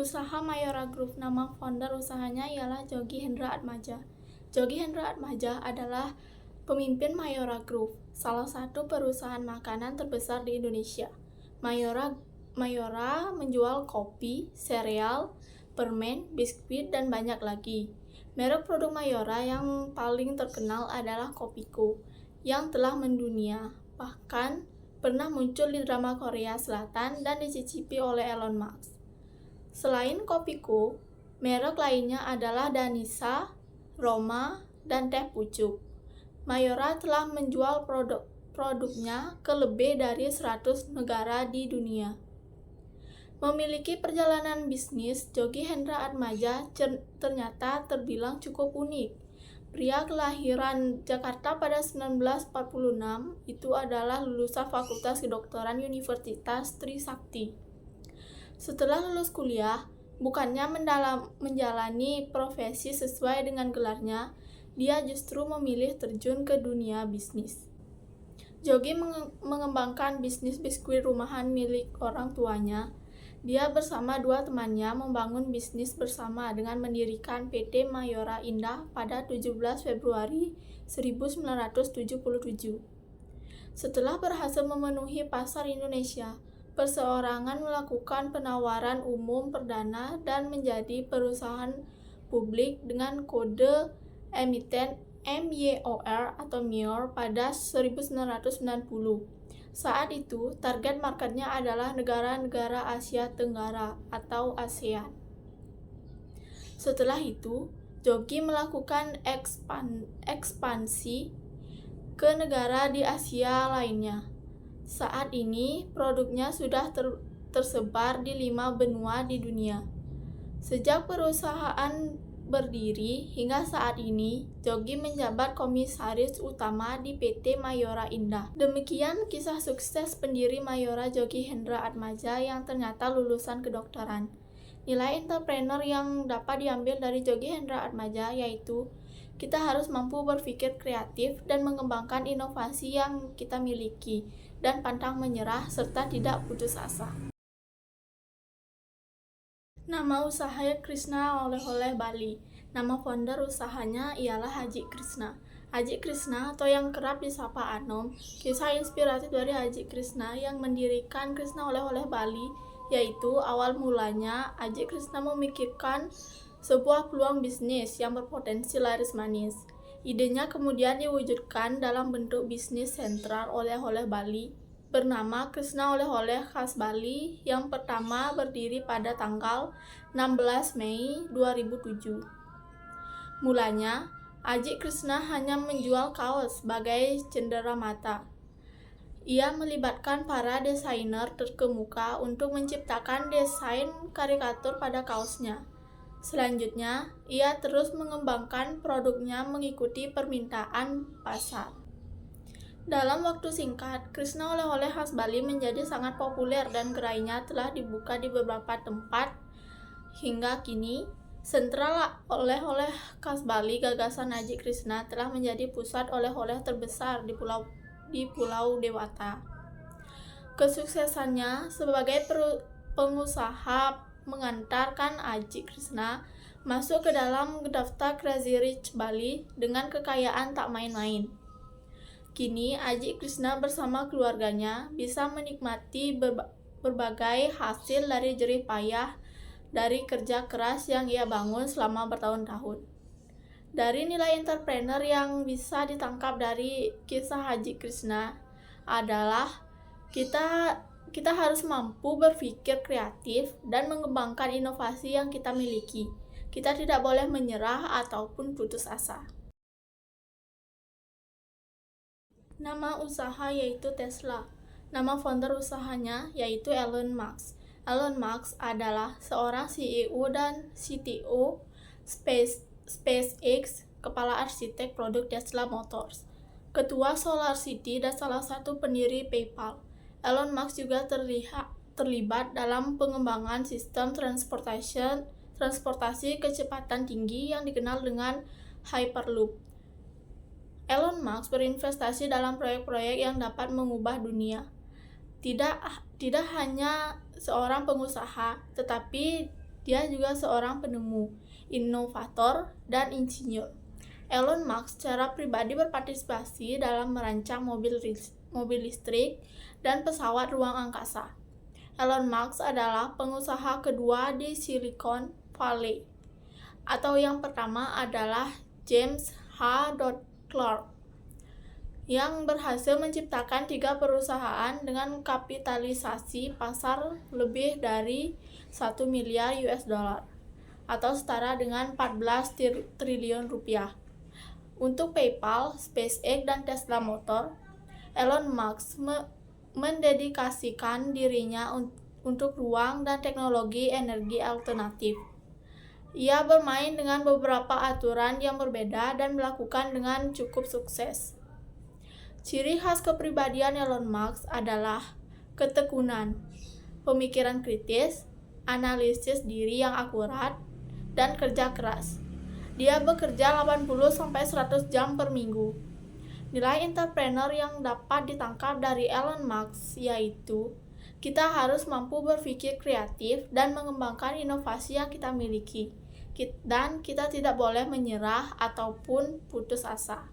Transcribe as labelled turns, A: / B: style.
A: Usaha Mayora Group. Nama founder usahanya ialah Jogi Hendra Atmaja. Jogi Hendra Atmaja adalah pemimpin Mayora Group, salah satu perusahaan makanan terbesar di Indonesia. Mayora menjual kopi, sereal, permen, biskuit, dan banyak lagi. Merek produk Mayora yang paling terkenal adalah Kopiko, yang telah mendunia, bahkan pernah muncul di drama Korea Selatan dan dicicipi oleh Elon Musk. Selain Kopiko, merek lainnya adalah Danisa, Roma, dan teh pucuk. Mayora telah menjual produknya ke lebih dari 100 negara di dunia. Memiliki perjalanan bisnis, Jogi Hendra Atmaja ternyata terbilang cukup unik. Pria kelahiran Jakarta pada 1946 itu adalah lulusan Fakultas Kedokteran Universitas Trisakti. Setelah lulus kuliah, bukannya menjalani profesi sesuai dengan gelarnya, dia justru memilih terjun ke dunia bisnis. Jogi mengembangkan bisnis biskuit rumahan milik orang tuanya. Dia bersama dua temannya membangun bisnis bersama dengan mendirikan PT Mayora Indah pada 17 Februari 1977. Setelah berhasil memenuhi pasar Indonesia, perseorangan melakukan penawaran umum perdana dan menjadi perusahaan publik dengan kode emiten MYOR atau MYOR pada 1990. Saat itu, target marketnya adalah negara-negara Asia Tenggara atau ASEAN. Setelah itu, Jogi melakukan ekspansi ke negara di Asia lainnya. Saat ini, produknya sudah tersebar di 5 benua di dunia. Sejak perusahaan berdiri hingga saat ini, Jogi menjabat komisaris utama di PT Mayora Indah. Demikian kisah sukses pendiri Mayora Jogi Hendra Atmaja yang ternyata lulusan kedokteran. Nilai entrepreneur yang dapat diambil dari Jogi Hendra Atmaja yaitu kita harus mampu berpikir kreatif dan mengembangkan inovasi yang kita miliki dan pantang menyerah serta tidak putus asa. Nama usahanya Krishna Oleh-oleh Bali. Nama founder usahanya ialah Haji Krishna. Haji Krishna atau yang kerap disapa Anom, kisah inspiratif dari Haji Krishna yang mendirikan Krishna Oleh-oleh Bali, yaitu awal mulanya Haji Krishna memikirkan sebuah peluang bisnis yang berpotensi laris manis. Idenya kemudian diwujudkan dalam bentuk bisnis sentral oleh-oleh Bali bernama Krishna Oleh-oleh Khas Bali yang pertama berdiri pada tanggal 16 Mei 2007. Mulanya, Haji Krishna hanya menjual kaos sebagai cenderamata. Ia melibatkan para desainer terkemuka untuk menciptakan desain karikatur pada kaosnya. Selanjutnya, ia terus mengembangkan produknya mengikuti permintaan pasar. Dalam waktu singkat, Krishna Oleh-oleh Khas Bali menjadi sangat populer dan gerainya telah dibuka di beberapa tempat. Hingga kini, sentral oleh-oleh khas Bali gagasan Haji Krishna telah menjadi pusat oleh-oleh terbesar di Pulau Dewata. Kesuksesannya sebagai pengusaha mengantarkan Haji Krishna masuk ke dalam daftar Crazy Rich Bali dengan kekayaan tak main-main. Kini, Haji Krishna bersama keluarganya bisa menikmati berbagai hasil dari jerih payah dari kerja keras yang ia bangun selama bertahun-tahun. Dari nilai entrepreneur yang bisa ditangkap dari kisah Haji Krishna adalah kita harus mampu berpikir kreatif dan mengembangkan inovasi yang kita miliki. Kita tidak boleh menyerah ataupun putus asa. Nama usaha yaitu Tesla. Nama founder usahanya yaitu Elon Musk. Elon Musk adalah seorang CEO dan CTO SpaceX, kepala arsitek produk Tesla Motors, ketua Solar City, dan salah satu pendiri PayPal. Elon Musk juga terlibat dalam pengembangan sistem transportasi kecepatan tinggi yang dikenal dengan Hyperloop. Elon Musk berinvestasi dalam proyek-proyek yang dapat mengubah dunia. Tidak hanya seorang pengusaha, tetapi Dia juga seorang penemu, inovator, dan insinyur. Elon Musk secara pribadi berpartisipasi dalam merancang mobil listrik dan pesawat ruang angkasa. Elon Musk adalah pengusaha kedua di Silicon Valley, atau yang pertama adalah James H. Clark, yang berhasil menciptakan 3 perusahaan dengan kapitalisasi pasar lebih dari 1 miliar US dollar, atau setara dengan 14 triliun rupiah. Untuk PayPal, SpaceX, dan Tesla Motor, Elon Musk mendedikasikan dirinya untuk ruang dan teknologi energi alternatif. Ia bermain dengan beberapa aturan yang berbeda dan melakukan dengan cukup sukses. Ciri khas kepribadian Elon Musk adalah ketekunan, pemikiran kritis, analisis diri yang akurat, dan kerja keras. Dia bekerja 80-100 jam per minggu. Nilai entrepreneur yang dapat ditangkap dari Elon Musk yaitu kita harus mampu berpikir kreatif dan mengembangkan inovasi yang kita miliki, dan kita tidak boleh menyerah ataupun putus asa.